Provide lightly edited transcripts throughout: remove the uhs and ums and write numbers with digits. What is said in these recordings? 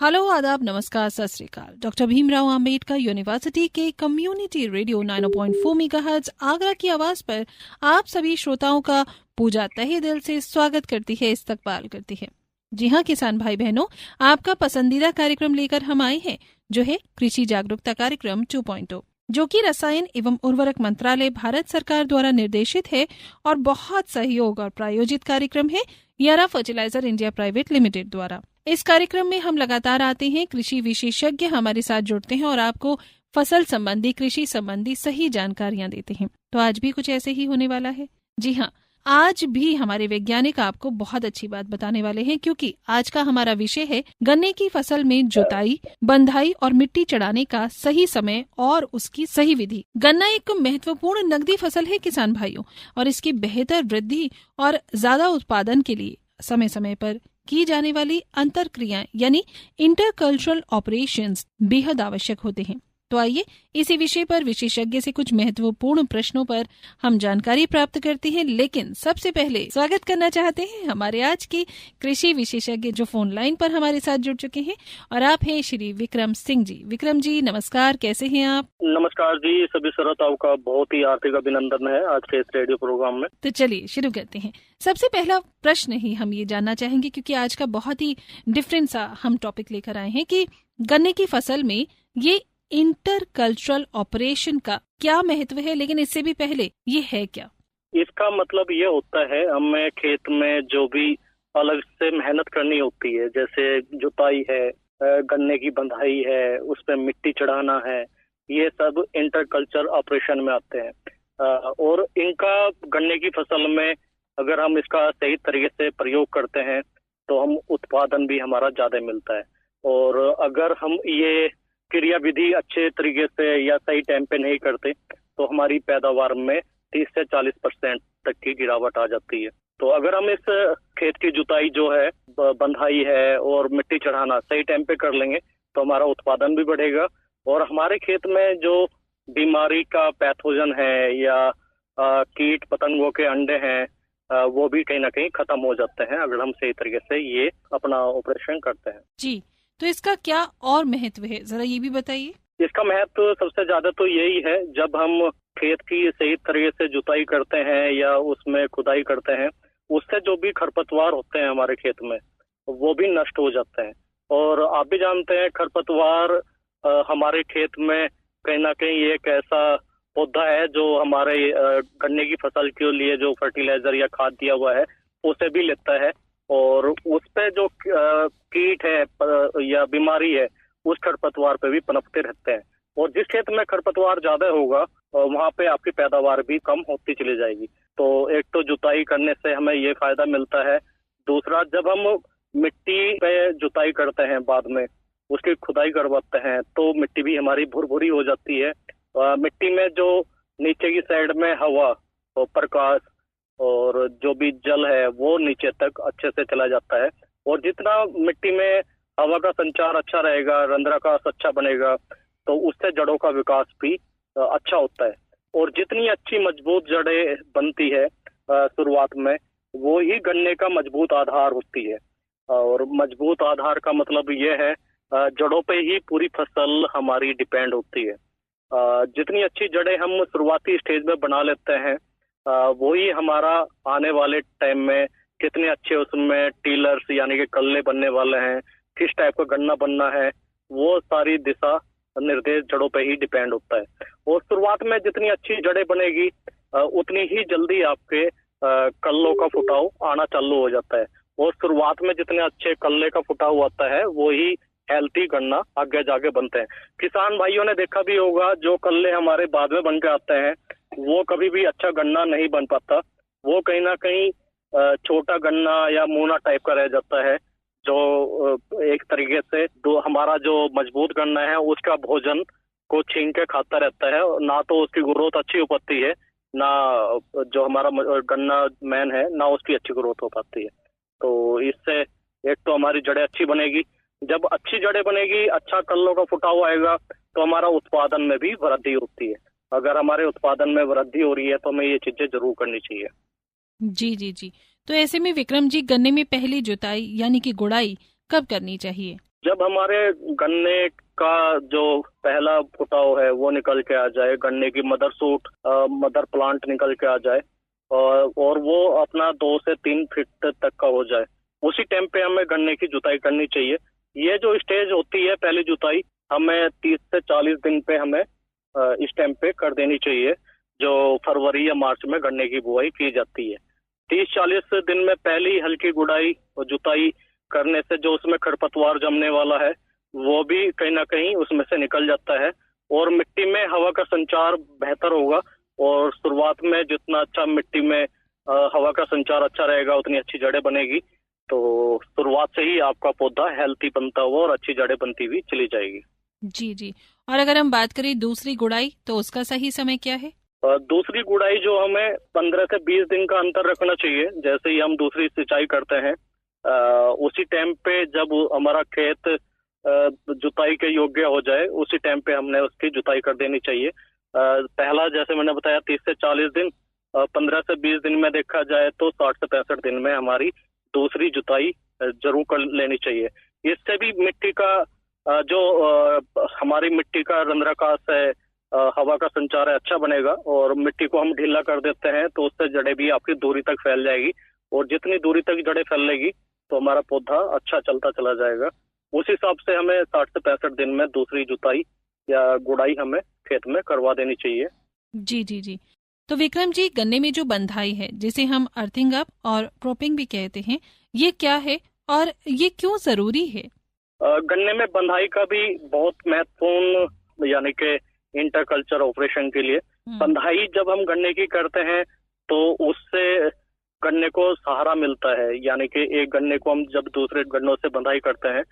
Hello, आदाब, नमस्कार, सत श्री अकाल। डॉक्टर भीमराव अंबेडकर यूनिवर्सिटी के कम्युनिटी रेडियो 90.4 मेगाहर्ट्ज आगरा की आवाज पर आप सभी श्रोताओं का पूजा तहे दिल से स्वागत करती है, इस्तकबाल करती है। जी हाँ किसान भाई बहनों, आपका पसंदीदा कार्यक्रम लेकर हम आए हैं, जो है कृषि जागरूकता कार्यक्रम 2.0, जो कि रसायन एवं उर्वरक मंत्रालय भारत सरकार द्वारा निर्देशित है और बहुत सहयोग और प्रायोजित कार्यक्रम है यारा फर्टिलाइजर इंडिया प्राइवेट लिमिटेड द्वारा। इस कार्यक्रम में हम लगातार आते हैं, कृषि विशेषज्ञ हमारे साथ जुड़ते हैं और आपको फसल संबंधी, कृषि संबंधी सही जानकारियां देते हैं। तो आज भी कुछ ऐसे ही होने वाला है। जी हाँ, आज भी हमारे वैज्ञानिक आपको बहुत अच्छी बात बताने वाले हैं, क्योंकि आज का हमारा विषय है गन्ने की फसल में जुताई, बंधाई और मिट्टी चढ़ाने का सही समय और उसकी सही विधि। गन्ना एक महत्वपूर्ण नकदी फसल है किसान भाइयों, और इसकी बेहतर वृद्धि और ज्यादा उत्पादन के लिए समय समय पर की जाने वाली अंतर क्रियाएं यानी इंटरकल्चरल ऑपरेशंस बेहद आवश्यक होते हैं। तो आइए इसी विषय पर विशेषज्ञ से कुछ महत्वपूर्ण प्रश्नों पर हम जानकारी प्राप्त करते हैं। लेकिन सबसे पहले स्वागत करना चाहते हैं हमारे आज के कृषि विशेषज्ञ जो फोन लाइन पर हमारे साथ जुड़ चुके हैं, और आप हैं श्री विक्रम सिंह जी। विक्रम जी नमस्कार, कैसे हैं आप? नमस्कार जी, सभी श्रोताओं का बहुत ही हार्दिक अभिनंदन है आज के इस रेडियो प्रोग्राम में। तो चलिए शुरू करते हैं। सबसे पहला प्रश्न ही हम ये जानना चाहेंगे, क्योंकि आज का बहुत ही डिफरेंट सा हम टॉपिक लेकर आए हैं कि गन्ने की फसल में ये इंटरकल्चरल ऑपरेशन का क्या महत्व है, लेकिन इससे भी पहले ये है क्या? इसका मतलब ये होता है, हमें खेत में जो भी अलग से मेहनत करनी होती है, जैसे जुताई है, गन्ने की बंधाई है, उस पर मिट्टी चढ़ाना है, ये सब इंटरकल्चर ऑपरेशन में आते हैं। और इनका गन्ने की फसल में अगर हम इसका सही तरीके से प्रयोग करते हैं तो हम उत्पादन भी हमारा ज्यादा मिलता है। और अगर हम ये क्रिया विधि अच्छे तरीके से या सही टाइम पे नहीं करते तो हमारी पैदावार में 30 से 40% तक की गिरावट आ जाती है। तो अगर हम इस खेत की जुताई जो है, बंधाई है और मिट्टी चढ़ाना सही टाइम पे कर लेंगे तो हमारा उत्पादन भी बढ़ेगा, और हमारे खेत में जो बीमारी का पैथोजन है या कीट पतंगों के अंडे हैं, वो भी कहीं ना कहीं खत्म हो जाते हैं अगर हम सही तरीके से ये अपना ऑपरेशन करते हैं। जी, तो इसका क्या और महत्व है, जरा ये भी बताइए। इसका महत्व सबसे ज्यादा तो यही है, जब हम खेत की सही तरीके से जुताई करते हैं या उसमें खुदाई करते हैं, उससे जो भी खरपतवार होते हैं हमारे खेत में वो भी नष्ट हो जाते हैं। और आप भी जानते हैं खरपतवार हमारे खेत में कहीं ना कहीं एक ऐसा पौधा है जो हमारे गन्ने की फसल के लिए जो फर्टिलाइजर या खाद दिया हुआ है उसे भी लेता है, और उस पे जो कीट है या बीमारी है उस खरपतवार पे भी पनपते रहते हैं। और जिस खेत में खरपतवार ज्यादा होगा वहां पे आपकी पैदावार भी कम होती चली जाएगी। तो एक तो जुताई करने से हमें ये फायदा मिलता है, दूसरा जब हम मिट्टी पे जुताई करते हैं बाद में उसकी खुदाई करवाते हैं तो मिट्टी भी हमारी भुरभुरी हो जाती है। मिट्टी में जो नीचे की साइड में हवा और प्रकाश और जो भी जल है वो नीचे तक अच्छे से चला जाता है, और जितना मिट्टी में हवा का संचार अच्छा रहेगा, रंध्राकाश अच्छा बनेगा, तो उससे जड़ों का विकास भी अच्छा होता है। और जितनी अच्छी मजबूत जड़ें बनती है शुरुआत में, वो ही गन्ने का मजबूत आधार होती है। और मजबूत आधार का मतलब ये है जड़ों पे ही पूरी फसल हमारी डिपेंड होती है। जितनी अच्छी जड़ें हम शुरुआती स्टेज में बना लेते हैं वही हमारा आने वाले टाइम में कितने अच्छे उसमें टीलर्स यानी कि कल्ले बनने वाले हैं, किस टाइप का गन्ना बनना है, वो सारी दिशा निर्देश जड़ों पे ही डिपेंड होता है। और शुरुआत में जितनी अच्छी जड़ें बनेगी उतनी ही जल्दी आपके कल्लों का फुटाव आना चालू हो जाता है, और शुरुआत में जितने अच्छे कल्ले का फुटाव आता है वही हेल्थी गन्ना आगे जाके बनते हैं। किसान भाइयों ने देखा भी होगा, जो कल्ले हमारे बाद में बन के आते हैं वो कभी भी अच्छा गन्ना नहीं बन पाता, वो कहीं ना कहीं छोटा गन्ना या मूना टाइप का रह जाता है, जो एक तरीके से हमारा जो मजबूत गन्ना है उसका भोजन को छीन के खाता रहता है। ना तो उसकी ग्रोथ अच्छी हो पाती है, ना जो हमारा गन्ना मैन है ना उसकी अच्छी ग्रोथ हो पाती है। तो इससे एक तो हमारी जड़ें अच्छी बनेगी, जब अच्छी जड़ें बनेगी, अच्छा कल्लों का फुटाव आएगा तो हमारा उत्पादन में भी वृद्धि होती है। अगर हमारे उत्पादन में वृद्धि हो रही है तो हमें ये चीजें जरूर करनी चाहिए। जी जी जी। तो ऐसे में विक्रम जी, गन्ने में पहली जुताई यानी कि गुड़ाई कब करनी चाहिए? जब हमारे गन्ने का जो पहला फुटाव है वो निकल के आ जाए, गन्ने की मदर प्लांट निकल के आ जाए और वो अपना 2 से 3 फीट तक का हो जाए, उसी टाइम पे हमें गन्ने की जुताई करनी चाहिए। ये जो स्टेज होती है पहली जुताई, हमें 30 से 40 दिन पे हमें इस टाइम पे कर देनी चाहिए, जो फरवरी या मार्च में गन्ने की बुआई की जाती है। 30-40 दिन में पहली हल्की गुड़ाई और जुताई करने से जो उसमें खरपतवार जमने वाला है वो भी कहीं ना कहीं उसमें से निकल जाता है और मिट्टी में हवा का संचार बेहतर होगा। और शुरुआत में जितना अच्छा मिट्टी में हवा का संचार अच्छा रहेगा उतनी अच्छी जड़ें बनेगी। तो शुरुआत से ही आपका पौधा हेल्थी बनता हुआ और अच्छी जड़ें बनती हुई चली जाएगी। जी जी। और अगर हम बात करें दूसरी गुड़ाई, तो उसका सही समय क्या है? दूसरी गुड़ाई जो हमें 15 से 20 दिन का अंतर रखना चाहिए। जैसे ही हम दूसरी सिंचाई करते हैं उसी टाइम पे जब हमारा खेत जुताई के योग्य हो जाए उसी टाइम पे हमने उसकी जुताई कर देनी चाहिए। पहला जैसे मैंने बताया 30 से 40 दिन, 15 से 20 दिन में देखा जाए तो 60 से 65 दिन में हमारी दूसरी जुताई जरूर कर लेनी चाहिए। इससे भी मिट्टी का जो हमारी मिट्टी का रंध्राकाश है, हवा का संचार है, अच्छा बनेगा। और मिट्टी को हम ढीला कर देते हैं तो उससे जड़ें भी आपकी दूरी तक फैल जाएगी और जितनी दूरी तक जड़ें फैलेगी तो हमारा पौधा अच्छा चलता चला जाएगा। उस हिसाब से हमें 60 से 65 दिन में दूसरी जुताई या गुड़ाई हमें खेत में करवा देनी चाहिए। जी जी जी। तो विक्रम जी, गन्ने में जो बंधाई है जिसे हम अर्थिंग अप और क्रॉपिंग भी कहते हैं, ये क्या है और ये क्यों जरूरी है? गन्ने में बंधाई का भी बहुत महत्वपूर्ण, यानी कि इंटरकल्चर ऑपरेशन के लिए बंधाई जब हम गन्ने की करते हैं तो उससे गन्ने को सहारा मिलता है। यानी कि एक गन्ने को हम जब दूसरे गन्नों से बंधाई करते हैं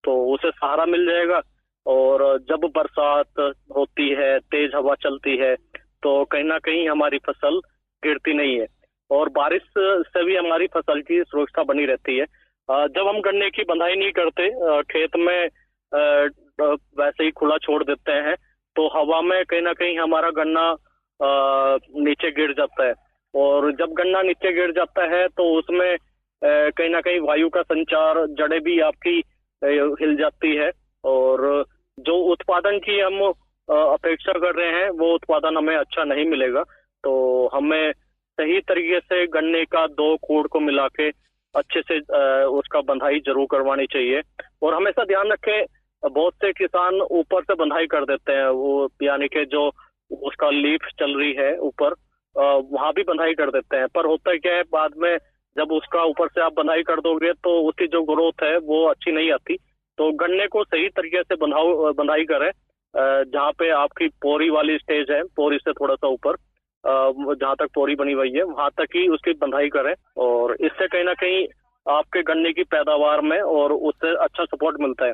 तो उसे सहारा मिल जाएगा। और जब बरसात होती है, तेज हवा चलती है तो कहीं ना कहीं हमारी फसल गिरती नहीं है और बारिश से भी हमारी फसल की सुरक्षा बनी रहती है। जब हम गन्ने की बंधाई नहीं करते, खेत में वैसे ही खुला छोड़ देते हैं तो हवा में कहीं ना कहीं हमारा गन्ना नीचे गिर जाता है। और जब गन्ना नीचे गिर जाता है तो उसमें कहीं ना कहीं वायु का संचार, जड़ें भी आपकी हिल जाती है और जो उत्पादन की हम अपेक्षा कर रहे हैं वो उत्पादन हमें अच्छा नहीं मिलेगा। तो हमें सही तरीके से गन्ने का 2 खोड़ को मिला के अच्छे से उसका बंधाई जरूर करवानी चाहिए। और हमेशा ध्यान रखें, बहुत से किसान ऊपर से बंधाई कर देते हैं, वो यानी कि जो उसका लीफ चल रही है ऊपर वहां भी बंधाई कर देते हैं। पर होता क्या है, बाद में जब उसका ऊपर से आप बंधाई कर दोगे तो उसकी जो ग्रोथ है वो अच्छी नहीं आती। तो गन्ने को सही तरीके से बंधाई करें, जहाँ पे आपकी पोरी वाली स्टेज है, पोरी से थोड़ा सा ऊपर जहाँ तक पोरी बनी हुई है वहां तक ही उसकी बंधाई करें। और इससे कहीं ना कहीं आपके गन्ने की पैदावार में और उससे अच्छा सपोर्ट मिलता है।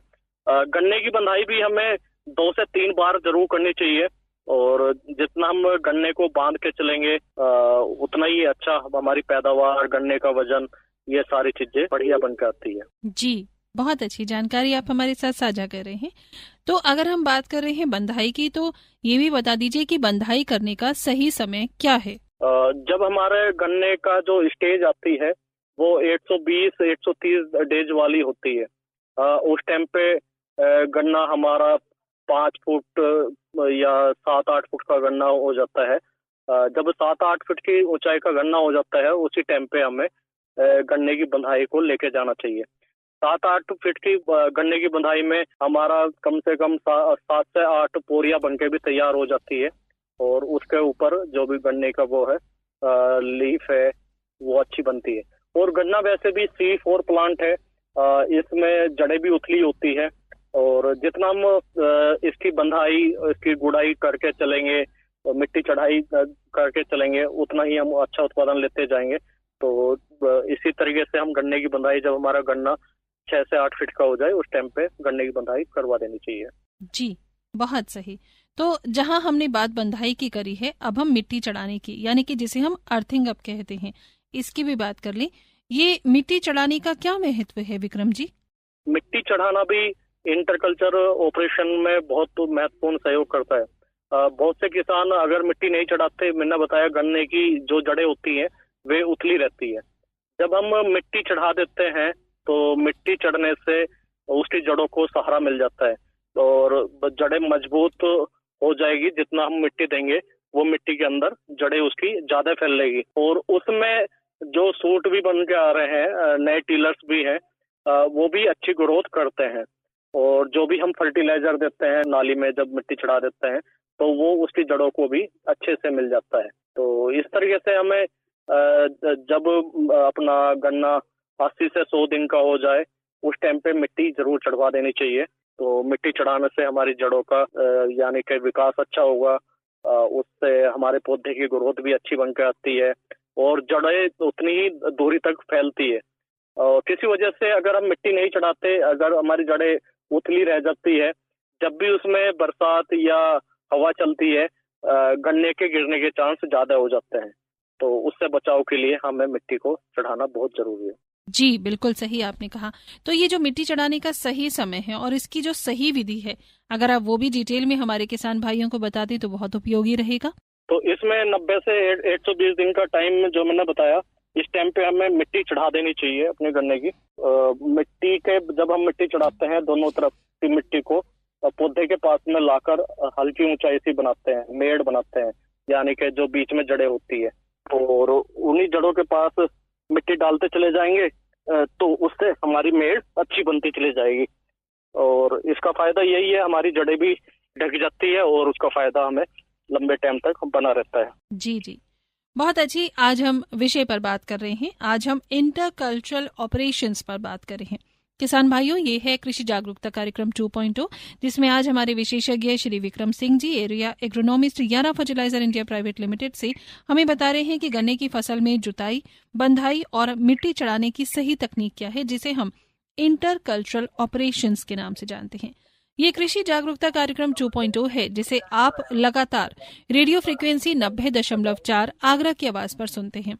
गन्ने की बंधाई भी हमें 2 से 3 बार जरूर करनी चाहिए और जितना हम गन्ने को बांध के चलेंगे उतना ही अच्छा हमारी पैदावार, गन्ने का वजन, ये सारी चीजें बढ़िया बनकर आती है। जी, बहुत अच्छी जानकारी आप हमारे साथ साझा कर रहे हैं। तो अगर हम बात कर रहे हैं बंधाई की, तो ये भी बता दीजिए कि बंधाई करने का सही समय क्या है? जब हमारे गन्ने का जो स्टेज आती है वो 120-130 डेज वाली होती है, उस टाइम पे गन्ना हमारा 5 फुट या 7-8 फुट का गन्ना हो जाता है। जब 7-8 फुट की ऊंचाई का गन्ना हो जाता है उसी टाइम पे हमें गन्ने की बंधाई को लेके जाना चाहिए। 7-8 फीट की गन्ने की बंधाई में हमारा कम से कम 7 से 8 पोरियां बनके भी तैयार हो जाती है और उसके ऊपर जो भी गन्ने का वो है लीफ है वो अच्छी बनती है। और गन्ना वैसे भी C4 प्लांट है, इसमें जड़ें भी उथली होती है और जितना हम इसकी बंधाई, इसकी गुड़ाई करके चलेंगे, मिट्टी चढ़ाई करके चलेंगे, उतना ही हम अच्छा उत्पादन लेते जाएंगे। तो इसी तरीके से हम गन्ने की बंधाई, जब हमारा गन्ना 6 से 8 फीट का हो जाए उस टाइम पे गन्ने की बंधाई करवा देनी चाहिए। जी, बहुत सही। तो जहां हमने बात बंधाई की करी है, अब हम मिट्टी चढ़ाने की, यानी कि जिसे हम अर्थिंग अप कहते हैं, इसकी भी बात कर लें। ये मिट्टी चढ़ाने का क्या महत्व है विक्रम जी? मिट्टी चढ़ाना भी इंटरकल्चर ऑपरेशन में बहुत महत्वपूर्ण सहयोग करता है। बहुत से किसान अगर मिट्टी नहीं चढ़ाते, मैंने बताया गन्ने की जो जड़ें होती हैं वे उथली रहती है। जब हम मिट्टी चढ़ा देते हैं तो मिट्टी चढ़ने से उसकी जड़ों को सहारा मिल जाता है और जड़ें मजबूत हो जाएगी। जितना हम मिट्टी देंगे वो मिट्टी के अंदर जड़ें उसकी ज्यादा फैलेगी और उसमें जो सूट भी बन के आ रहे हैं, नए टीलर्स भी हैं, वो भी अच्छी ग्रोथ करते हैं। और जो भी हम फर्टिलाइजर देते हैं नाली में जब मिट्टी चढ़ा देते हैं तो वो उसकी जड़ों को भी अच्छे से मिल जाता है। तो इस तरीके से हमें जब अपना गन्ना 80 से 100 दिन का हो जाए उस टाइम पे मिट्टी जरूर चढ़वा देनी चाहिए। तो मिट्टी चढ़ाने से हमारी जड़ों का यानी कि विकास अच्छा होगा, उससे हमारे पौधे की ग्रोथ भी अच्छी बनकर आती है और जड़ें उतनी ही दूरी तक फैलती है। किसी वजह से अगर हम मिट्टी नहीं चढ़ाते, अगर हमारी जड़ें उथली रह जाती है, जब भी उसमें बरसात या हवा चलती है, गन्ने के गिरने के चांस ज्यादा हो जाते हैं। तो उससे बचाव के लिए हमें मिट्टी को चढ़ाना बहुत जरूरी है। जी, बिल्कुल सही आपने कहा। तो ये जो मिट्टी चढ़ाने का सही समय है और इसकी जो सही विधि है, अगर आप वो भी डिटेल में हमारे किसान भाइयों को बता दें तो बहुत उपयोगी रहेगा। तो इसमें 90 से 120 दिन का टाइम जो मैंने बताया, इस टाइम पे हमें मिट्टी चढ़ा देनी चाहिए अपने गन्ने की। मिट्टी के जब हम मिट्टी चढ़ाते हैं दोनों तरफ की मिट्टी को पौधे के पास में लाकर हल्की ऊंचाई सी बनाते हैं, मेड़ बनाते हैं, यानी कि जो बीच में जड़ें होती है, और उन्हीं जड़ों के पास मिट्टी डालते चले जाएंगे तो उससे हमारी मेड़ अच्छी बनती चली जाएगी। और इसका फायदा यही है, हमारी जड़ें भी ढक जाती है और उसका फायदा हमें लंबे टाइम तक बना रहता है। जी जी, बहुत अच्छी। आज हम विषय पर बात कर रहे हैं, आज हम इंटरकल्चरल ऑपरेशंस पर बात कर रहे हैं। किसान भाइयों, ये है कृषि जागरूकता कार्यक्रम 2.0, जिसमें आज हमारे विशेषज्ञ श्री विक्रम सिंह जी, एरिया एग्रोनॉमिस्ट यारा फर्टिलाइजर इंडिया प्राइवेट लिमिटेड से हमें बता रहे हैं कि गन्ने की फसल में जुताई, बंधाई और मिट्टी चढ़ाने की सही तकनीक क्या है, जिसे हम इंटरकल्चरल ऑपरेशंस के नाम से जानते हैं। ये कृषि जागरूकता कार्यक्रम 2.0 है, जिसे आप लगातार रेडियो फ्रीक्वेंसी 90.4 आगरा की आवाज पर सुनते हैं।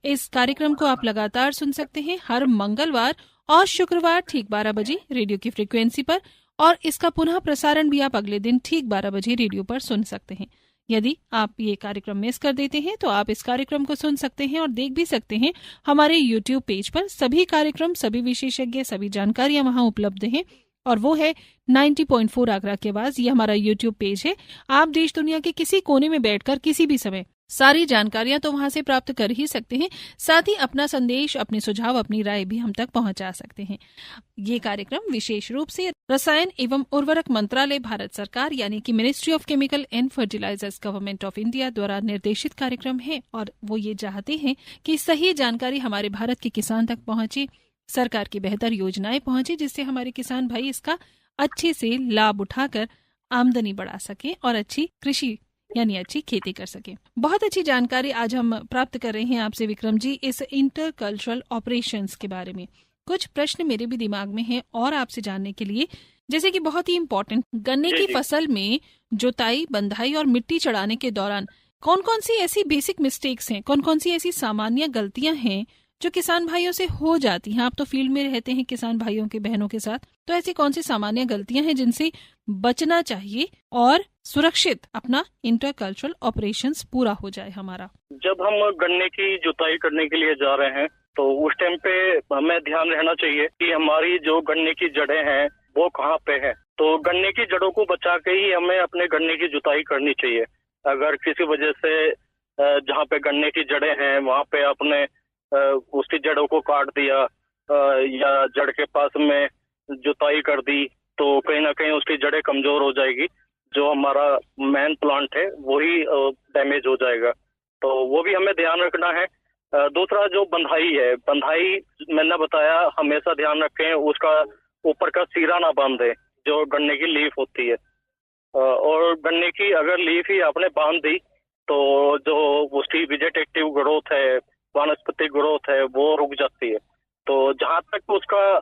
इस कार्यक्रम को आप लगातार सुन सकते हैं हर मंगलवार और शुक्रवार ठीक 12 बजे रेडियो की फ्रीक्वेंसी पर, और इसका पुनः प्रसारण भी आप अगले दिन ठीक 12 बजे रेडियो पर सुन सकते हैं। यदि आप ये कार्यक्रम मिस कर देते हैं तो आप इस कार्यक्रम को सुन सकते हैं और देख भी सकते हैं हमारे YouTube पेज पर। सभी कार्यक्रम, सभी विशेषज्ञ, सभी जानकारियां वहां उपलब्ध हैं, और वो है 90.4 आगरा की आवाज। ये हमारा YouTube पेज है। आप देश दुनिया के किसी कोने में बैठकर किसी भी समय सारी जानकारियां तो वहां से प्राप्त कर ही सकते हैं, साथ ही अपना संदेश, अपने सुझाव, अपनी राय भी हम तक पहुंचा सकते हैं। ये कार्यक्रम विशेष रूप से रसायन एवं उर्वरक मंत्रालय, भारत सरकार यानी कि ministry of chemical and fertilisers, government of India द्वारा निर्देशित कार्यक्रम है, और वो ये चाहते हैं कि सही जानकारी हमारे भारत के किसान तक पहुंचे, सरकार की बेहतर योजनाएं पहुंचे, जिससे हमारे किसान भाई इसका अच्छे से लाभ उठाकर आमदनी बढ़ा सके और अच्छी कृषि यानी अच्छी खेती कर सके। बहुत अच्छी जानकारी आज हम प्राप्त कर रहे हैं आपसे विक्रम जी इस इंटरकल्चरल ऑपरेशंस के बारे में। कुछ प्रश्न मेरे भी दिमाग में हैं और आपसे जानने के लिए, जैसे कि बहुत ही इम्पोर्टेंट, गन्ने की फसल में जुताई, बंधाई और मिट्टी चढ़ाने के दौरान कौन कौन सी ऐसी बेसिक मिस्टेक्स हैं, कौन कौन सी ऐसी सामान्य गलतियां हैं जो किसान भाइयों से हो जाती हैं? आप तो फील्ड में रहते हैं किसान भाइयों के, बहनों के साथ, तो ऐसी कौन सी सामान्य गलतियां हैं जिनसे बचना चाहिए और सुरक्षित अपना इंटरकल्चरल ऑपरेशंस पूरा हो जाए हमारा? जब हम गन्ने की जुताई करने के लिए जा रहे हैं तो उस टाइम पे हमें ध्यान रहना चाहिए कि हमारी जो गन्ने की जड़ें हैं वो कहाँ पे है। तो गन्ने की जड़ों को बचा के ही हमें अपने गन्ने की जुताई करनी चाहिए। अगर किसी वजह से जहाँ पे गन्ने की जड़ें हैं वहाँ पे आपने उसकी जड़ों को काट दिया या जड़ के पास में जुताई कर दी, तो कहीं ना कहीं उसकी जड़ें कमजोर हो जाएगी, जो हमारा मेन प्लांट है वही डैमेज हो जाएगा। तो वो भी हमें ध्यान रखना है। दूसरा जो बंधाई है, बंधाई मैंने बताया हमेशा ध्यान रखें उसका ऊपर का सिरा ना बांधे, जो गन्ने की लीफ होती है। और गन्ने की अगर लीफ ही आपने बांध दी तो जो उसकी वेजिटेटिव ग्रोथ है, वानस्पतिक ग्रोथ है, वो रुक जाती है। तो जहां तक उसका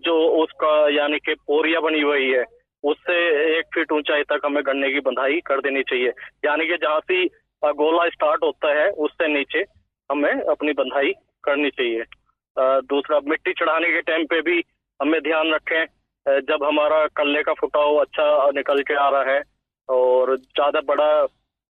जो उसका यानी कि पोरिया बनी हुई है उससे 1 फीट ऊंचाई तक हमें गन्ने की बंधाई कर देनी चाहिए, यानी कि जहाँ से गोला स्टार्ट होता है उससे नीचे हमें अपनी बंधाई करनी चाहिए। दूसरा, मिट्टी चढ़ाने के टाइम पे भी हमें ध्यान रखें, जब हमारा कल्ले का फुटाव अच्छा निकल के आ रहा है और ज्यादा बड़ा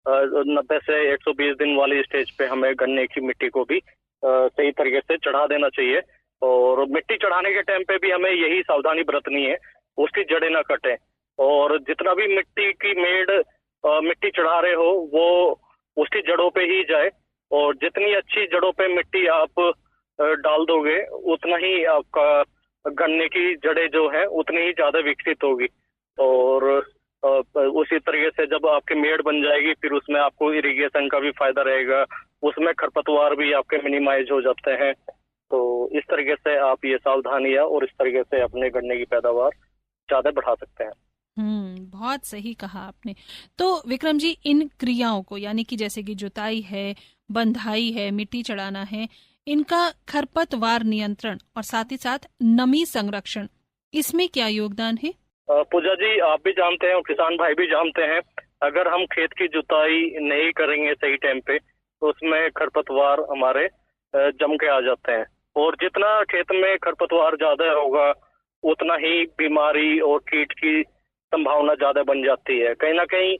90 से 120 दिन वाली स्टेज पे हमें गन्ने की मिट्टी को भी सही तरीके से चढ़ा देना चाहिए, और मिट्टी चढ़ाने के टाइम पे भी हमें यही सावधानी बरतनी है, उसकी जड़ें ना कटें। और जितना भी मिट्टी की मेड़ मिट्टी चढ़ा रहे हो वो उसकी जड़ों पे ही जाए, और जितनी अच्छी जड़ों पे मिट्टी आप डाल दोगे उतना ही आपका गन्ने की जड़ें जो है उतनी ही ज्यादा विकसित होगी। और उसी तरीके से जब आपकी मेड़ बन जाएगी फिर उसमें आपको इरिगेशन का भी फायदा रहेगा, उसमें खरपतवार भी आपके मिनिमाइज हो जाते हैं। तो इस तरीके से आप ये सावधानियां और इस तरीके से अपने गन्ने की पैदावार ज्यादा बढ़ा सकते हैं। बहुत सही कहा आपने। तो विक्रम जी, इन क्रियाओं को यानी कि जैसे कि जुताई है, बंधाई है, मिट्टी चढ़ाना है, इनका खरपतवार नियंत्रण और साथ ही साथ नमी संरक्षण, इसमें क्या योगदान है? पूजा जी, आप भी जानते हैं और किसान भाई भी जानते हैं, अगर हम खेत की जुताई नहीं करेंगे सही टाइम पे तो उसमें खरपतवार हमारे जम के आ जाते हैं, और जितना खेत में खरपतवार ज्यादा होगा उतना ही बीमारी और कीट की संभावना ज्यादा बन जाती है। कहीं ना कहीं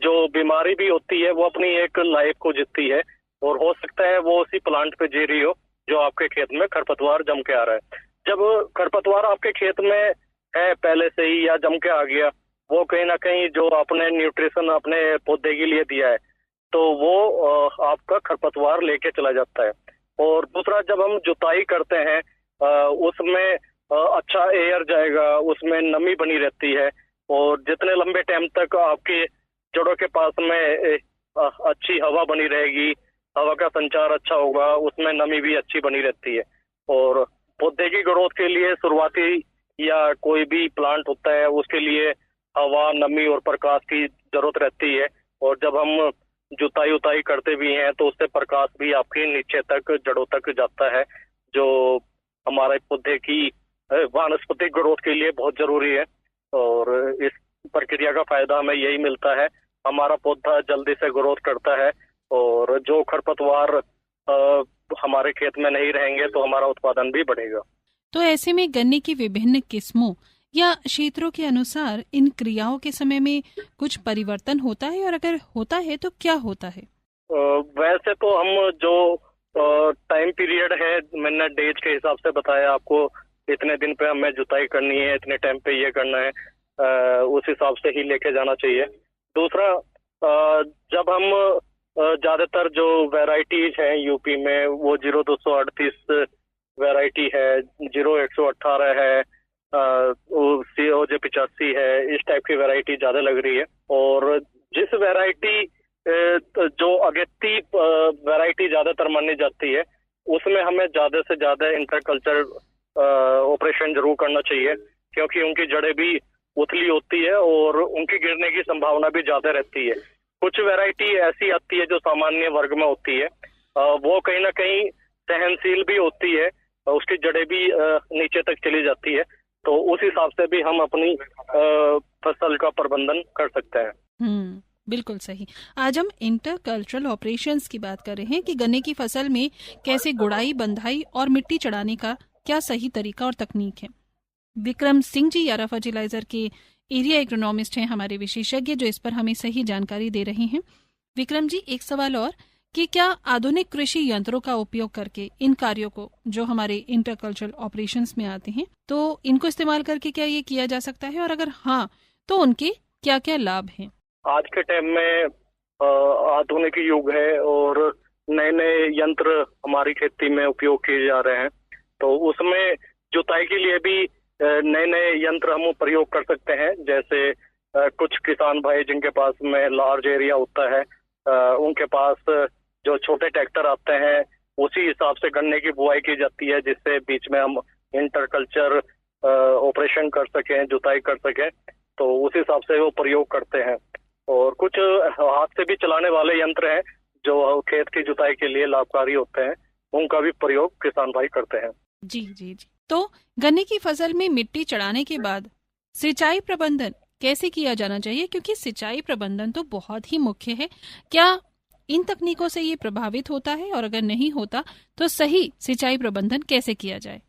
जो बीमारी भी होती है वो अपनी एक लाइफ को जीती है, और हो सकता है वो उसी प्लांट पे जी रही हो जो आपके खेत में खरपतवार जम के आ रहा है। जब खरपतवार आपके खेत में है पहले से ही या जम के आ गया, वो कहीं ना कहीं जो आपने न्यूट्रिशन अपने पौधे के लिए दिया है तो वो आपका खरपतवार लेके चला जाता है। और दूसरा, जब हम जुताई करते हैं उसमें अच्छा एयर जाएगा, उसमें नमी बनी रहती है, और जितने लंबे टाइम तक आपके जड़ों के पास में अच्छी हवा बनी रहेगी, हवा का संचार अच्छा होगा, उसमें नमी भी अच्छी बनी रहती है। और पौधे की ग्रोथ के लिए शुरुआती या कोई भी प्लांट होता है उसके लिए हवा, नमी और प्रकाश की जरूरत रहती है, और जब हम जुताई उताई करते भी हैं तो उससे प्रकाश भी आपके नीचे तक जड़ों तक जाता है, जो हमारे पौधे की वानस्पतिक ग्रोथ के लिए बहुत जरूरी है। और इस प्रक्रिया का फायदा हमें यही मिलता है, हमारा पौधा जल्दी से ग्रोथ करता है, और जो खरपतवार हमारे खेत में नहीं रहेंगे तो हमारा उत्पादन भी बढ़ेगा। तो ऐसे में गन्ने की विभिन्न किस्मों या क्षेत्रों के अनुसार इन क्रियाओं के समय में कुछ परिवर्तन होता है, और अगर होता है तो क्या होता है? वैसे तो हम जो टाइम पीरियड है, मैंने डेज के हिसाब से बताया आपको, इतने दिन पे हमें जुताई करनी है, इतने टाइम पे ये करना है, उस हिसाब से ही लेके जाना चाहिए। दूसरा, जब हम ज्यादातर जो वैरायटीज हैं यूपी में वो 0238 वैरायटी है, 0118 है, COJ 85 है, इस टाइप की वैरायटी ज्यादा लग रही है। और जिस वैरायटी जो अगेती वैरायटी ज्यादातर मानी जाती है उसमें हमें ज्यादा से ज्यादा इंटरकल्चर ऑपरेशन जरूर करना चाहिए, क्योंकि उनकी जड़ें भी उथली होती है और उनकी गिरने की संभावना भी ज्यादा रहती है। कुछ वैरायटी ऐसी आती है जो सामान्य वर्ग में होती है, वो कहीं ना कहीं सहनशील भी होती है, उसकी जड़ें भी नीचे तक चली जाती है, तो उस हिसाब से भी हम अपनी फसल का प्रबंधन कर सकते हैं। बिल्कुल सही। आज हम इंटरकल्चरल ऑपरेशंस की बात कर रहे हैं कि गन्ने की फसल में कैसे गुड़ाई, बंधाई और मिट्टी चढ़ाने का क्या सही तरीका और तकनीक है। विक्रम सिंह जी यारा फर्टिलाइजर के एरिया एग्रोनॉमिस्ट हैं हमारे विशेषज्ञ, जो इस पर हमें सही जानकारी दे रहे हैं। विक्रम जी, एक सवाल और कि क्या आधुनिक कृषि यंत्रों का उपयोग करके इन कार्यों को, जो हमारे इंटरकल्चरल ऑपरेशंस में आते हैं, तो इनको इस्तेमाल करके क्या ये किया जा सकता है, और अगर हाँ तो उनके क्या क्या लाभ हैं? आज के टाइम में आधुनिक युग है और नए नए यंत्र हमारी खेती में उपयोग किए जा रहे हैं, तो उसमें जुताई के लिए भी नए नए यंत्र हम प्रयोग कर सकते हैं। जैसे कुछ किसान भाई जिनके पास में लार्ज एरिया होता है, उनके पास जो छोटे ट्रैक्टर आते हैं उसी हिसाब से गन्ने की बुआई की जाती है, जिससे बीच में हम इंटरकल्चर ऑपरेशन कर सकें, जुताई कर सकें, तो उस हिसाब से वो प्रयोग करते हैं। और कुछ हाथ से भी चलाने वाले यंत्र हैं जो खेत की जुताई के लिए लाभकारी होते हैं, उनका भी प्रयोग किसान भाई करते हैं। जी जी जी। तो गन्ने की फसल में मिट्टी चढ़ाने के बाद सिंचाई प्रबंधन कैसे किया जाना चाहिए, क्योंकि सिंचाई प्रबंधन तो बहुत ही मुख्य है। क्या इन तकनीकों से ये प्रभावित होता है, और अगर नहीं होता तो सही सिंचाई प्रबंधन कैसे किया जाए?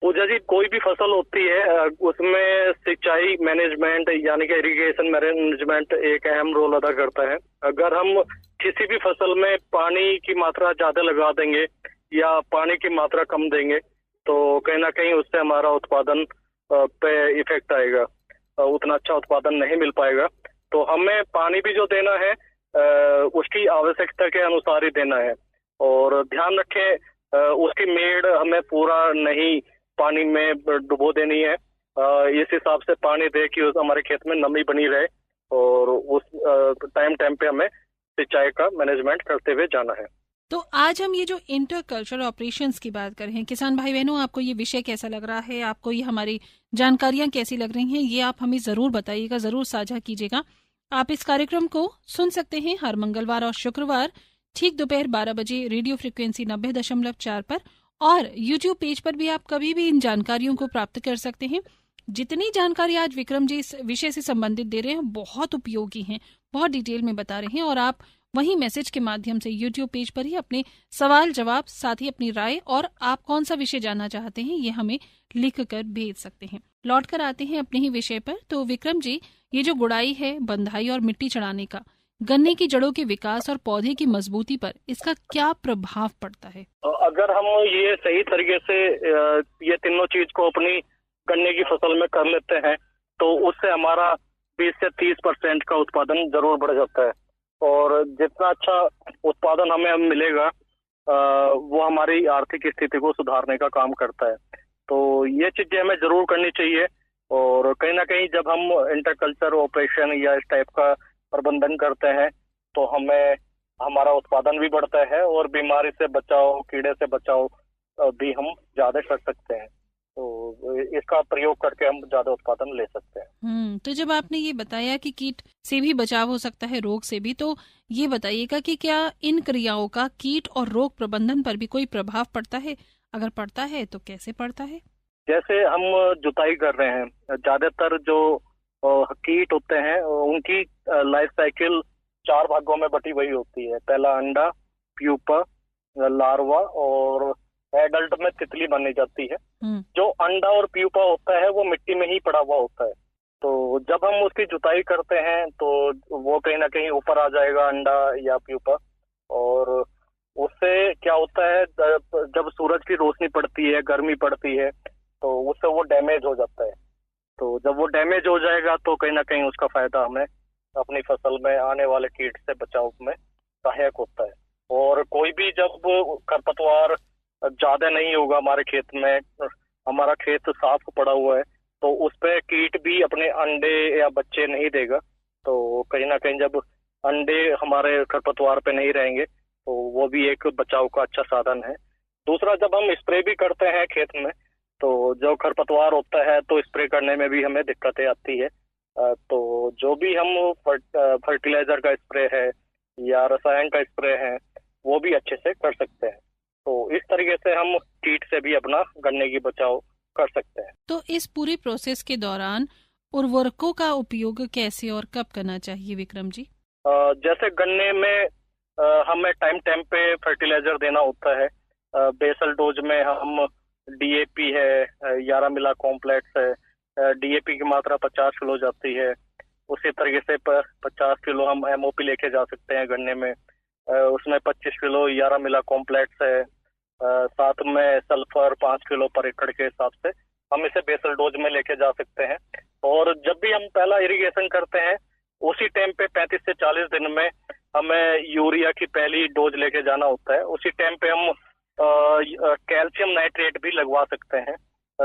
पूजा जी, कोई भी फसल होती है उसमें सिंचाई मैनेजमेंट यानी कि इरिगेशन मैनेजमेंट एक अहम रोल अदा करता है। अगर हम किसी भी फसल में पानी की मात्रा ज्यादा लगा देंगे या पानी की मात्रा कम देंगे तो कहीं ना कहीं उससे हमारा उत्पादन पे इफेक्ट आएगा, उतना अच्छा उत्पादन नहीं मिल पाएगा। तो हमें पानी भी जो देना है उसकी आवश्यकता के अनुसार ही देना है, और ध्यान रखें उसकी मेड़ हमें पूरा नहीं पानी में डुबो देनी है। इस हिसाब से पानी दे कि हमारे खेत में नमी बनी रहे, और उस टाइम पे हमें सिंचाई का मैनेजमेंट करते हुए जाना है। तो आज हम ये जो इंटर कल्चरल ऑपरेशंस की बात कर रहे हैं, किसान भाई बहनों, आपको ये विषय कैसा लग रहा है, आपको ये हमारी जानकारियां कैसी लग रही हैं, ये आप हमें जरूर बताइएगा, जरूर साझा कीजिएगा। आप इस कार्यक्रम को सुन सकते हैं हर मंगलवार और शुक्रवार ठीक दोपहर 12 बजे रेडियो फ्रिक्वेंसी 90.4 पर, और यूट्यूब पेज पर भी आप कभी भी इन जानकारियों को प्राप्त कर सकते हैं। जितनी जानकारी आज विक्रम जी इस विषय से संबंधित दे रहे हैं बहुत उपयोगी हैं, बहुत डिटेल में बता रहे हैं, और आप वहीं मैसेज के माध्यम से यूट्यूब पेज पर ही अपने सवाल जवाब, साथ ही अपनी राय और आप कौन सा विषय जानना चाहते हैं ये हमें लिख कर भेज सकते हैं। लौट कर आते हैं अपने ही विषय पर। तो विक्रम जी, ये जो गुड़ाई है, बंधाई और मिट्टी चढ़ाने का गन्ने की जड़ों के विकास और पौधे की मजबूती पर इसका क्या प्रभाव पड़ता है? अगर हम ये सही तरीके से ये तीनों चीज को अपनी गन्ने की फसल में कर लेते हैं तो उससे हमारा 20 से 30% का उत्पादन जरूर बढ़ जाता है, और जितना अच्छा उत्पादन हमें मिलेगा वो हमारी आर्थिक स्थिति को सुधारने का काम करता है। तो ये चीजें हमें जरूर करनी चाहिए, और कहीं ना कहीं जब हम इंटरकल्चर ऑपरेशन या इस टाइप का प्रबंधन करते हैं तो हमें हमारा उत्पादन भी बढ़ता है, और बीमारी से बचाव, कीड़े से बचाव भी हम ज्यादा कर सकते हैं। तो इसका प्रयोग करके हम ज्यादा उत्पादन ले सकते हैं। तो जब आपने ये बताया कि कीट से भी बचाव हो सकता है, रोग से भी, तो ये बताइएगा कि क्या इन क्रियाओं का कीट और रोग प्रबंधन पर भी कोई प्रभाव पड़ता है? अगर पड़ता है तो कैसे पड़ता है? जैसे हम जुताई कर रहे हैं, ज्यादातर जो कीट होते हैं उनकी लाइफ साइकिल 4 भागों में बटी हुई होती है। पहला अंडा, प्यूपा, लार्वा और एडल्ट में तितली बनी जाती है। जो अंडा और प्यूपा होता है वो मिट्टी में ही पड़ा हुआ होता है। तो जब हम उसकी जुताई करते हैं तो वो कहीं ना कहीं ऊपर आ जाएगा, अंडा या प्यूपा, और उससे क्या होता है जब सूरज की रोशनी पड़ती है, गर्मी पड़ती है, तो उससे वो डैमेज हो जाता है। तो जब वो डैमेज हो जाएगा तो कहीं ना कहीं उसका फायदा हमें अपनी फसल में आने वाले कीट से बचाव में सहायक होता है। और कोई भी जब खरपतवार ज्यादा नहीं होगा हमारे खेत में, हमारा खेत साफ पड़ा हुआ है, तो उस पे कीट भी अपने अंडे या बच्चे नहीं देगा। तो कहीं ना कहीं जब अंडे हमारे खरपतवार पे नहीं रहेंगे तो वो भी एक बचाव का अच्छा साधन है। दूसरा, जब हम स्प्रे भी करते हैं खेत में तो जो खरपतवार होता है तो स्प्रे करने में भी हमें दिक्कतें आती है। तो जो भी हम फर्टिलाइजर का स्प्रे है या रसायन का स्प्रे है वो भी अच्छे से कर सकते हैं। तो इस तरीके से हम कीट से भी अपना गन्ने की बचाव कर सकते हैं। तो इस पूरी प्रोसेस के दौरान उर्वरकों का उपयोग कैसे और कब करना चाहिए विक्रम जी? जैसे गन्ने में हमें टाइम पे फर्टिलाइजर देना होता है। बेसल डोज में हम डीएपी है, 11 मिला कॉम्प्लेक्स है, डीएपी की मात्रा 50 किलो जाती है। उसी तरीके से 50 किलो हम एमओपी लेके जा सकते हैं गन्ने में। उसमें 25 किलो 11 मिला कॉम्प्लेक्स है, साथ में सल्फर 5 किलो पर एकड़ के हिसाब से हम इसे बेसल डोज में लेके जा सकते हैं। और जब भी हम पहला इरिगेशन करते हैं उसी टाइम पे 35 से 40 दिन में हमें यूरिया की पहली डोज लेके जाना होता है। उसी टाइम पे हम कैल्शियम नाइट्रेट भी लगवा सकते हैं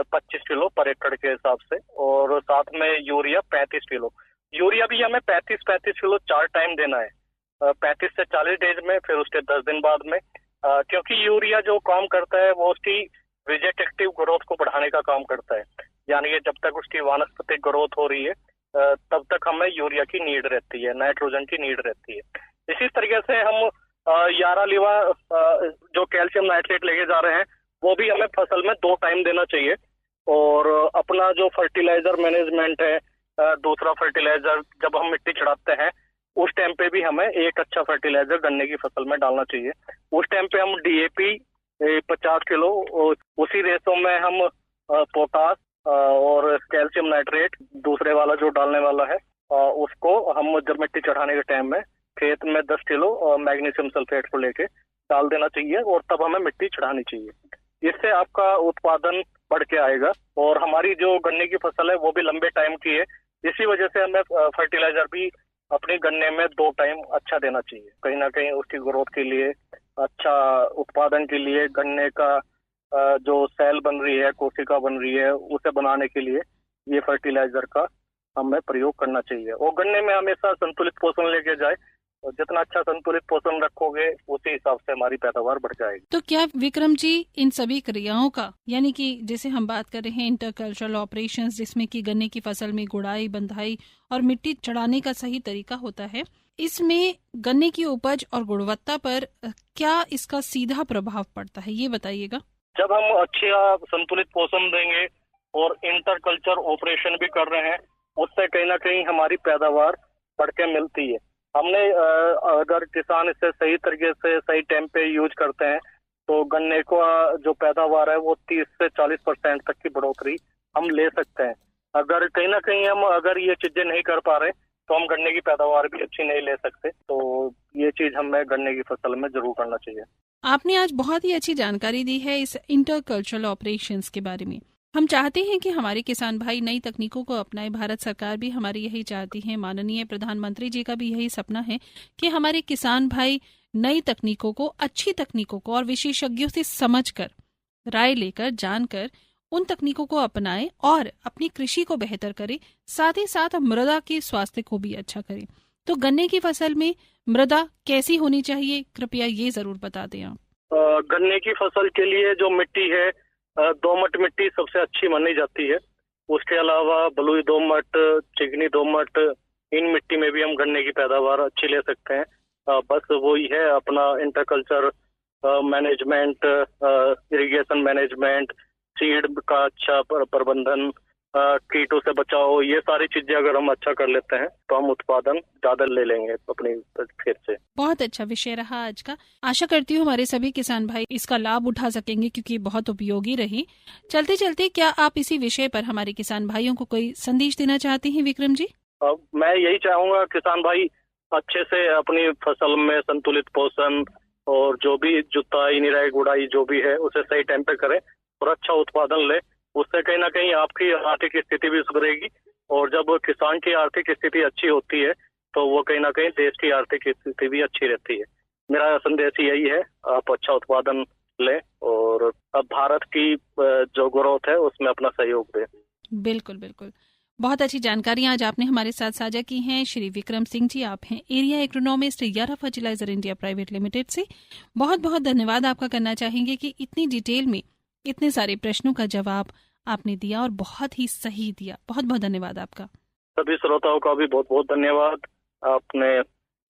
25 किलो पर एकड़ के हिसाब से, और साथ में यूरिया 35 किलो। यूरिया भी हमें 35 किलो 4 टाइम देना है, 35 से 40 डेज में, फिर उसके 10 दिन बाद में। क्योंकि यूरिया जो काम करता है वो उसकी वेजेटेटिव ग्रोथ को बढ़ाने का काम करता है, यानी कि जब तक उसकी वानस्पतिक ग्रोथ हो रही है तब तक हमें यूरिया की नीड रहती है, नाइट्रोजन की नीड रहती है। इसी तरीके से हम 11 लीवा जो कैल्शियम नाइट्रेट लेके जा रहे हैं वो भी हमें फसल में 2 टाइम देना चाहिए। और अपना जो फर्टिलाइजर मैनेजमेंट है, दूसरा फर्टिलाइजर जब हम मिट्टी चढ़ाते हैं उस टाइम पे भी हमें एक अच्छा फर्टिलाइजर गन्ने की फसल में डालना चाहिए। उस टाइम पे हम डीएपी 50 किलो, उसी रेशो में हम पोटास और कैल्शियम नाइट्रेट दूसरे वाला जो डालने वाला है उसको हम जब मिट्टी चढ़ाने के टाइम में खेत में 10 किलो मैग्नीशियम सल्फेट को लेके डाल देना चाहिए, और तब हमें मिट्टी चढ़ानी चाहिए। इससे आपका उत्पादन बढ़ के आएगा और हमारी जो गन्ने की फसल है वो भी लंबे टाइम की है। इसी वजह से हमें फर्टिलाइजर भी अपने गन्ने में 2 टाइम अच्छा देना चाहिए। कहीं ना कहीं उसकी ग्रोथ के लिए, अच्छा उत्पादन के लिए, गन्ने का जो सेल बन रही है, कोशिका बन रही है, उसे बनाने के लिए ये फर्टिलाइजर का हमें प्रयोग करना चाहिए। और गन्ने में हमेशा संतुलित पोषण लेके जाए, और जितना अच्छा संतुलित पोषण रखोगे उसी हिसाब से हमारी पैदावार बढ़ जाएगी। तो क्या विक्रम जी इन सभी क्रियाओं का, यानी कि जैसे हम बात कर रहे हैं इंटरकल्चरल ऑपरेशंस, जिसमें कि गन्ने की फसल में गुड़ाई, बंधाई और मिट्टी चढ़ाने का सही तरीका होता है, इसमें गन्ने की उपज और गुणवत्ता पर क्या इसका सीधा प्रभाव पड़ता है, ये बताइएगा। जब हम अच्छा संतुलित पोषण देंगे और इंटरकल्चर ऑपरेशन भी कर रहे हैं, उससे कहीं ना कहीं हमारी पैदावार बढ़ के मिलती है। हमने अगर किसान इसे सही तरीके से सही टाइम पे यूज करते हैं तो गन्ने को जो पैदावार है वो 30 से 40% तक की बढ़ोतरी हम ले सकते हैं। अगर कहीं ना कहीं हम अगर ये चीजें नहीं कर पा रहे तो हम गन्ने की पैदावार भी अच्छी नहीं ले सकते। तो ये चीज हमें गन्ने की फसल में जरूर करना चाहिए। आपने आज बहुत ही अच्छी जानकारी दी है इस इंटरकल्चरल ऑपरेशंस के बारे में। हम चाहते हैं कि हमारे किसान भाई नई तकनीकों को अपनाएं। भारत सरकार भी हमारी यही चाहती है, माननीय प्रधानमंत्री जी का भी यही सपना है कि हमारे किसान भाई नई तकनीकों को, अच्छी तकनीकों को और विशेषज्ञों से समझकर, राय लेकर, जानकर उन तकनीकों को अपनाएं और अपनी कृषि को बेहतर करें, साथ ही साथ मृदा के स्वास्थ्य को भी अच्छा करें। तो गन्ने की फसल में मृदा कैसी होनी चाहिए, कृपया ये जरूर बता दें आप। गन्ने की फसल के लिए जो मिट्टी है, दोमट मिट्टी सबसे अच्छी मानी जाती है। उसके अलावा बलुई दोमट, चिकनी दोमट, इन मिट्टी में भी हम गन्ने की पैदावार अच्छी ले सकते हैं। बस वही है अपना interculture management, irrigation management, seed का अच्छा प्रबंधन, कीटों से बचाओ, ये सारी चीजें अगर हम अच्छा कर लेते हैं तो हम उत्पादन ज्यादा ले लेंगे अपनी खेत से। बहुत अच्छा विषय रहा आज का। आशा करती हूँ हमारे सभी किसान भाई इसका लाभ उठा सकेंगे, क्योंकि ये बहुत उपयोगी रही। चलते चलते क्या आप इसी विषय पर हमारे किसान भाइयों को कोई संदेश देना चाहते हैं विक्रम जी? मैं यही चाहूंगा किसान भाई अच्छे से अपनी फसल में संतुलित पोषण और जो भी जुताई, निराई, गुड़ाई जो भी है उसे सही टाइम पे करें और अच्छा उत्पादन ले। उससे कहीं ना कहीं आपकी आर्थिक स्थिति भी सुधरेगी, और जब किसान की आर्थिक स्थिति अच्छी होती है तो वो कहीं ना कहीं देश की आर्थिक स्थिति भी अच्छी रहती है। मेरा संदेश यही है, आप अच्छा उत्पादन लें और अब भारत की जो ग्रोथ है उसमें अपना सहयोग दें। बिल्कुल बिल्कुल, बहुत अच्छी जानकारी आज आपने हमारे साथ साझा की हैं। श्री विक्रम सिंह जी, आप हैं एरिया एग्रोनॉमिस्ट यारा फर्टिलाइजर इंडिया प्राइवेट लिमिटेड से। बहुत बहुत धन्यवाद आपका करना चाहेंगे कि इतनी डिटेल में इतने सारे प्रश्नों का जवाब आपने दिया और बहुत ही सही दिया। बहुत बहुत धन्यवाद आपका। सभी श्रोताओं का भी बहुत बहुत धन्यवाद। आपने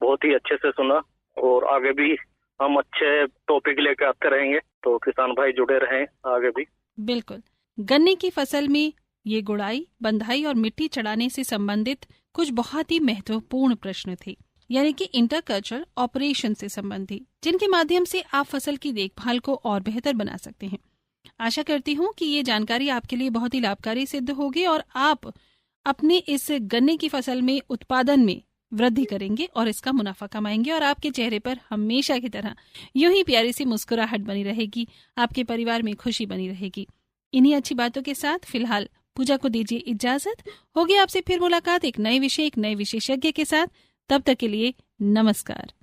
बहुत ही अच्छे से सुना और आगे भी हम अच्छे टॉपिक लेकर आते रहेंगे, तो किसान भाई जुड़े रहें आगे भी। बिल्कुल। गन्ने की फसल में ये गुड़ाई, बंधाई और मिट्टी चढ़ाने से संबंधित कुछ बहुत ही महत्वपूर्ण प्रश्न थे, यानी कि इंटरकल्चरल ऑपरेशन से संबंधित, जिनके माध्यम से आप फसल की देखभाल को और बेहतर बना सकते हैं। आशा करती हूँ कि ये जानकारी आपके लिए बहुत ही लाभकारी सिद्ध होगी और आप अपने इस गन्ने की फसल में उत्पादन में वृद्धि करेंगे और इसका मुनाफा कमाएंगे और आपके चेहरे पर हमेशा की तरह यूं ही प्यारी सी मुस्कुराहट बनी रहेगी, आपके परिवार में खुशी बनी रहेगी। इन्हीं अच्छी बातों के साथ फिलहाल पूजा को दीजिए इजाजत। होगी आपसे फिर मुलाकात एक नए विषय, एक नए विशेषज्ञ के साथ। तब तक के लिए नमस्कार।